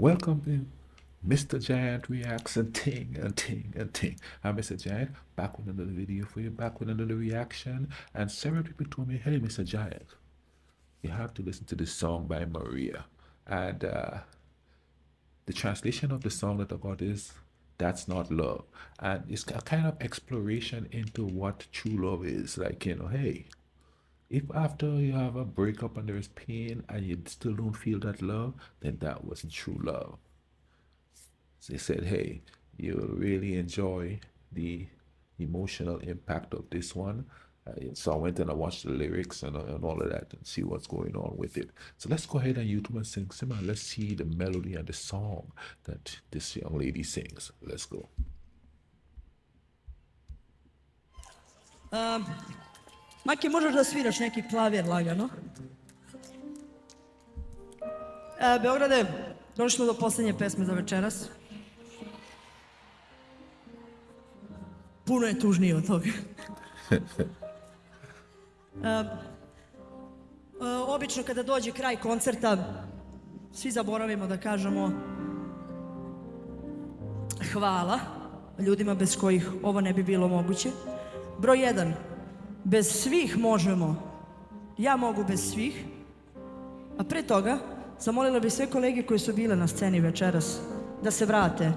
Welcome to Mr. Giant Reacts and ting and ting and ting. I'm Mr. Giant, back with another video for you, back with another reaction. And several people told me, hey, Mr. Giant, you have to listen to this song by Maria. And the translation of the song that I got is That's Not Love. And it's a kind of exploration into what true love is. Like, hey, if after you have a breakup and there is pain and you still don't feel that love, then that wasn't true love. So they said, hey, you'll really enjoy the emotional impact of this one. So I went and I watched the lyrics and all of that and see what's going on with it. So let's go ahead and YouTube and sing some and let's see the melody and the song that this young lady sings. Let's go. Maki, možeš da sviraš neki klavir lagano? Beograde, došli smo do poslednje pesme za večeras. Puno je tužnije od toga. Obično kada dođe kraj koncerta, svi zaboravimo da kažemo hvala ljudima bez kojih ovo ne bi bilo moguće. Broj 1. Bez svih možemo, ja mogu bez svih, a pre toga zamolila bih sve kolege koji su bile na sceni večeras da se vrate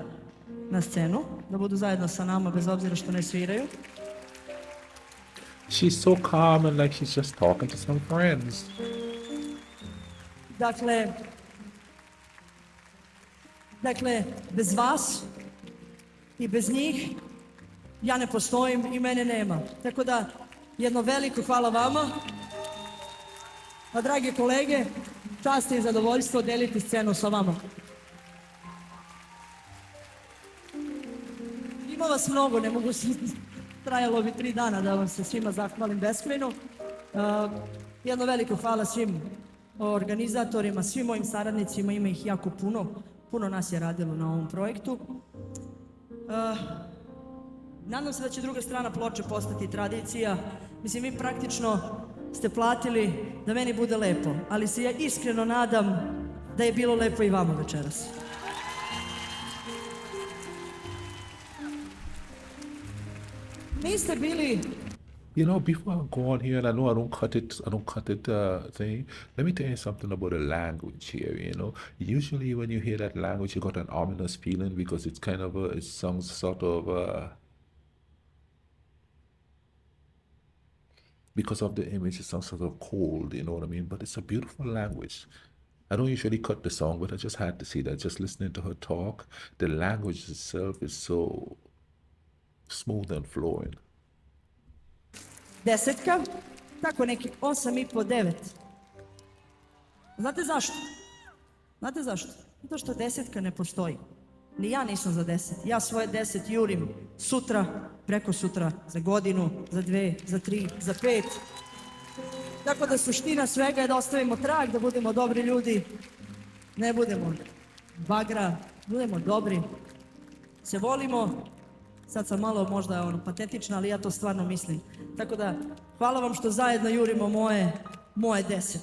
na scenu, da budu zajedno sa nama bez obzira što ne sviraju. She's so calm and like she's just talking to some friends. Dakle, bez vas i bez njih ja ne postojim i mene nema. Tako da, jedno veliko hvala vama. A drage kolege, čast i zadovoljstvo deliti scenu sa vama. Ima vas mnogo, ne mogu se, trajalo bi 3 dana da vam se svima zahvalim beskrajno. Jedno veliko hvala svim organizatorima, svim mojim saradnicima, ima ih jako puno. Puno nas je radilo na ovom projektu. Nadam se da će druga strana ploče postati tradicija. Mislim, vi praktično ste platili da meni bude lepo, ali se ja iskreno nadam da je bilo lepo i vama večeras. Niste bili... Before I go on here, and I know I don't cut it thing. Let me tell you something about the language here. Usually when you hear that language, you got an ominous feeling because it's kind of it sounds sort of because of the image, it sounds sort of cold. You know what I mean? But it's a beautiful language. I don't usually cut the song, but I just had to see that. Just listening to her talk, the language itself is so smooth and flowing. 10, tako neki 8,5, 9. Znate zašto? Zato što 10 ne postoji. Ni ja nisam za 10. Ja svoje 10 jurim sutra, preko sutra, za godinu, za 2, za 3, za 5. Tako da suština svega je da ostavimo trag, da budemo dobri ljudi. Ne budemo bagra, budemo dobri. Se volimo. Sad sam malo možda patetična, ali ja to stvarno mislim. Tako da, hvala vam što zajedno jurimo moje 10.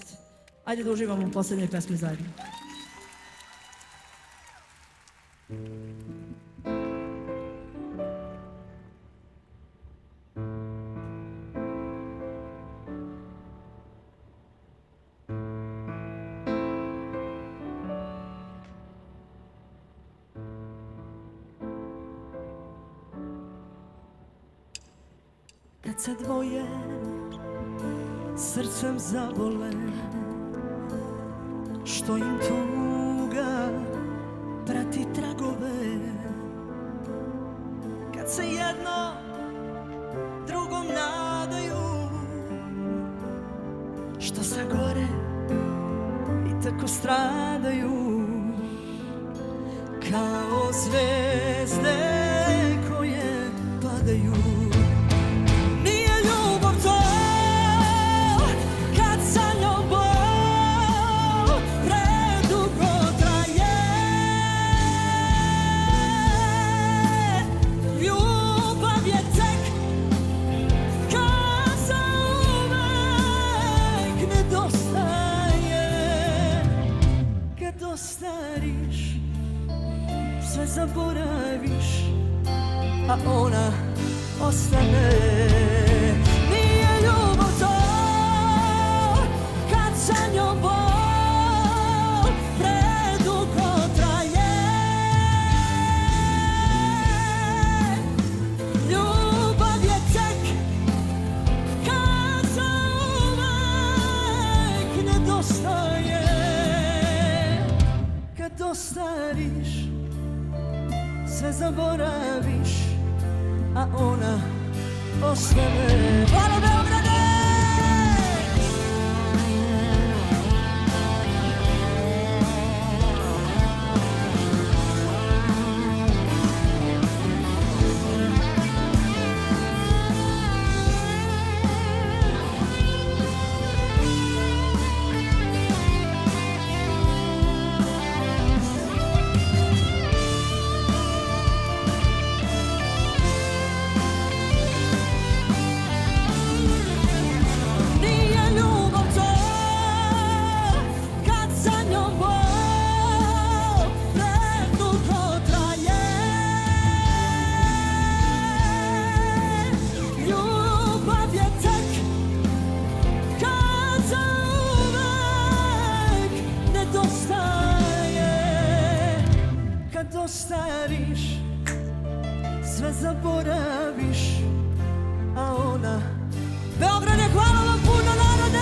Ajde da uživamo u poslednjoj pesmi zajedno. Kad se dvoje srcem zabole, što im tuga prati tragove, kad se jedno drugom nadaju, što se gore i tako stradaju, kao zvezde koje padaju. Ostariš sve zaboraviš, a ona ostane. Nije ljubav to, kad sa njom bol predugo traje. Ljubav je tek kad zauvek nedostaje. Kad ostariš, sve zaboraviš, a ona ostane. Hvala Beograde! Stariš, sve zaboraviš, a ona... Beograde, hvala vam puno, narode!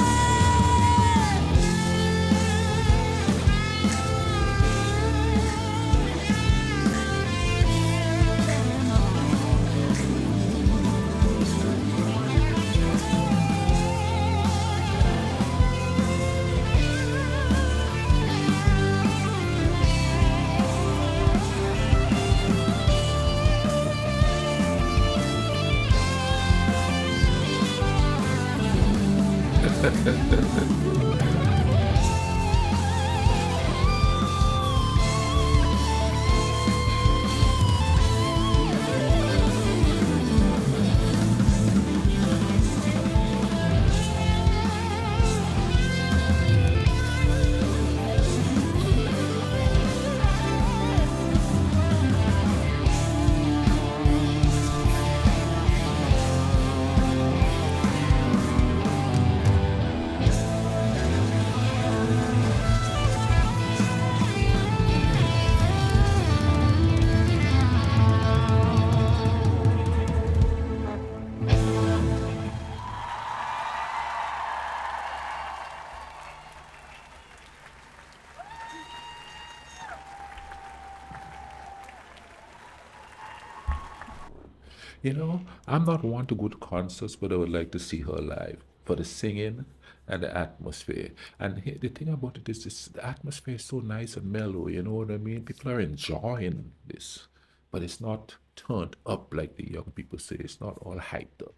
You know, I'm not one to go to concerts, but I would like to see her live for the singing and the atmosphere. And the thing about it is, the atmosphere is so nice and mellow, you know what I mean? People are enjoying this, but it's not turned up like the young people say. It's not all hyped up.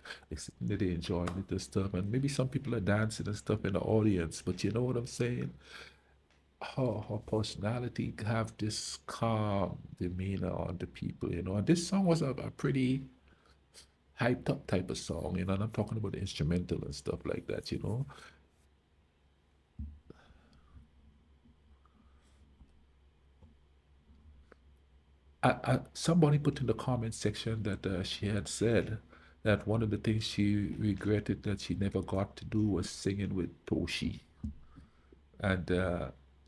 They're enjoying it and stuff, and maybe some people are dancing and stuff in the audience, but you know what I'm saying? Her personality have this calm demeanor on the people, you know. And this song was a pretty hyped up type of song, you know, and I'm talking about the instrumental and stuff like that, you know. Somebody put in the comment section that she had said that one of the things she regretted that she never got to do was singing with Toshi. And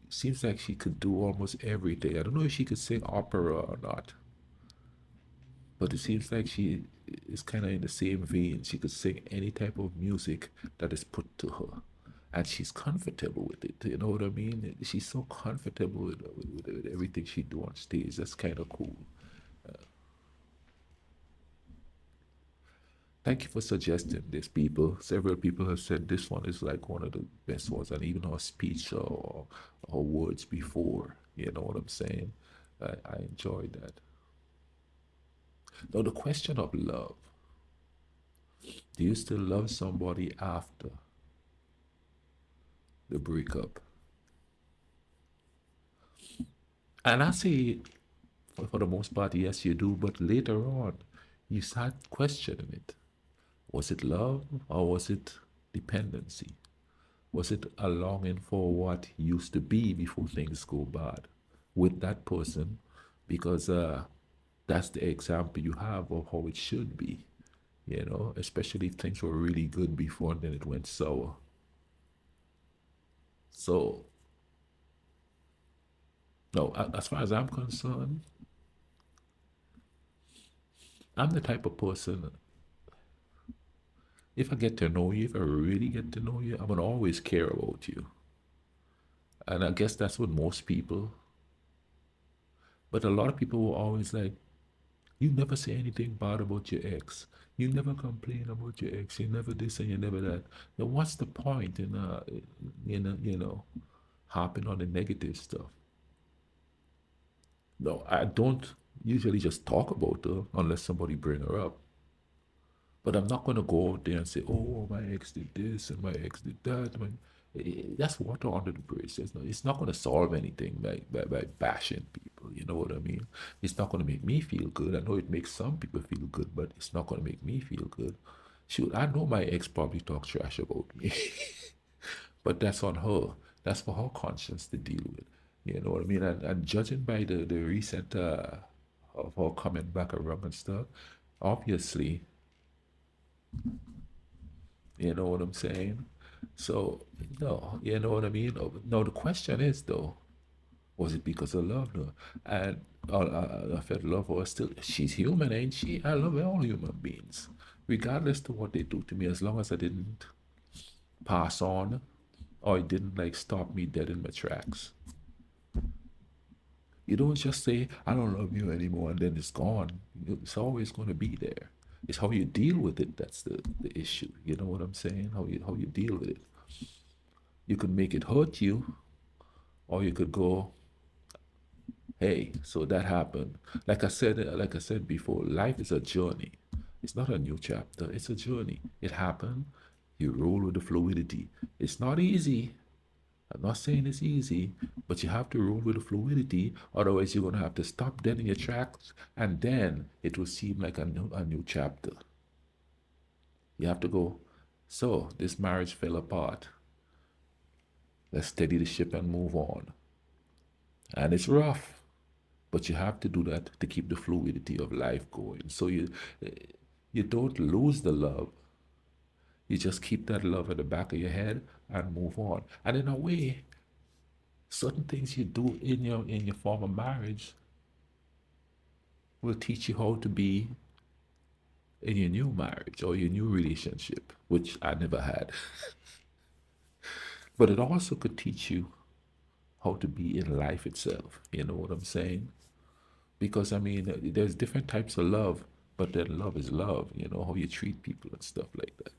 seems like she could do almost everything. I don't know if she could sing opera or not, but it seems like she is kind of in the same vein. She could sing any type of music that is put to her, and she's comfortable with it. You know what I mean? She's so comfortable with everything she do on stage. That's kind of cool. Thank you for suggesting this, people. Several people have said this one is like one of the best ones, and even her speech or words before. You know what I'm saying? I enjoyed that. Now, the question of love. Do you still love somebody after the breakup? And I say, for the most part, yes, you do, but later on, you start questioning it. Was it love or was it dependency? Was it a longing for what used to be before things go bad with that person because that's the example you have of how it should be, you know, especially if things were really good before and then it went sour. So, no, as far as I'm concerned, I'm the type of person, if I get to know you, if I really get to know you, I'm gonna always care about you. And I guess that's what most people, but a lot of people will always like, you never say anything bad about your ex. You never complain about your ex. You never this and you never that. Then what's the point in harping on the negative stuff? No, I don't usually just talk about her unless somebody bring her up. But I'm not gonna go out there and say, "Oh, my ex did this and my ex did that." That's water under the bridge. It's not gonna solve anything by bashing people. You know what I mean? It's not gonna make me feel good. I know it makes some people feel good, but it's not gonna make me feel good. Shoot, I know my ex probably talks trash about me, but that's on her. That's for her conscience to deal with. You know what I mean? And judging by the recent of her coming back around and stuff, obviously, you know what I'm saying? So, no, you know what I mean? No, the question is though, was it because I loved her? And I felt love for her still. She's human, ain't she? I love all human beings, regardless to what they do to me, as long as I didn't pass on or it didn't like stop me dead in my tracks. You don't just say, I don't love you anymore, and then it's gone. It's always going to be there. It's how you deal with it that's the issue. You know what I'm saying? How you deal with it. You could make it hurt you, or you could go, hey, so that happened. Like I said before, life is a journey. It's not a new chapter. It's a journey. It happened. You roll with the fluidity. It's not easy. I'm not saying it's easy, but you have to roll with the fluidity. Otherwise, you're gonna have to stop dead in your tracks, and then it will seem like a new chapter. You have to go. So this marriage fell apart. Let's steady the ship and move on. And it's rough, but you have to do that to keep the fluidity of life going. So you don't lose the love. You just keep that love at the back of your head and move on. And in a way, certain things you do in your former marriage will teach you how to be in your new marriage or your new relationship, which I never had. But it also could teach you how to be in life itself. You know what I'm saying? Because I mean, there's different types of love, but then love is love. You know how you treat people and stuff like that.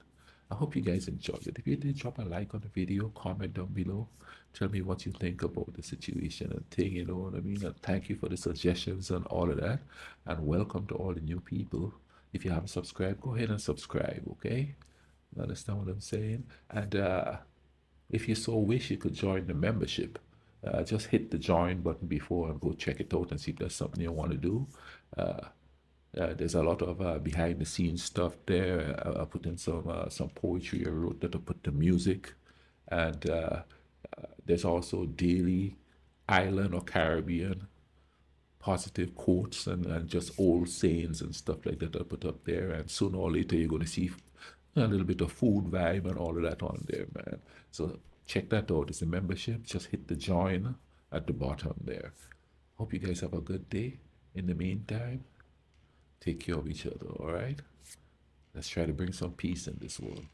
I hope you guys enjoyed it. If you did, drop a like on the video, comment down below, tell me what you think about the situation and thing. You know what I mean? And thank you for the suggestions and all of that. And welcome to all the new people. If you haven't subscribed, go ahead and subscribe. Okay? You understand what I'm saying? And if you so wish, you could join the membership. Just hit the join button before and go check it out and see if there's something you want to do. There's a lot of behind the scenes stuff there. I put in some poetry I wrote that I put to music, and there's also daily island or Caribbean positive quotes and just old sayings and stuff like that I put up there. And sooner or later, you're going to see a little bit of food vibe and all of that on there, man. So check that out. It's a membership. Just hit the join at the bottom there. Hope you guys have a good day. In the meantime, take care of each other, all right? Let's try to bring some peace in this world.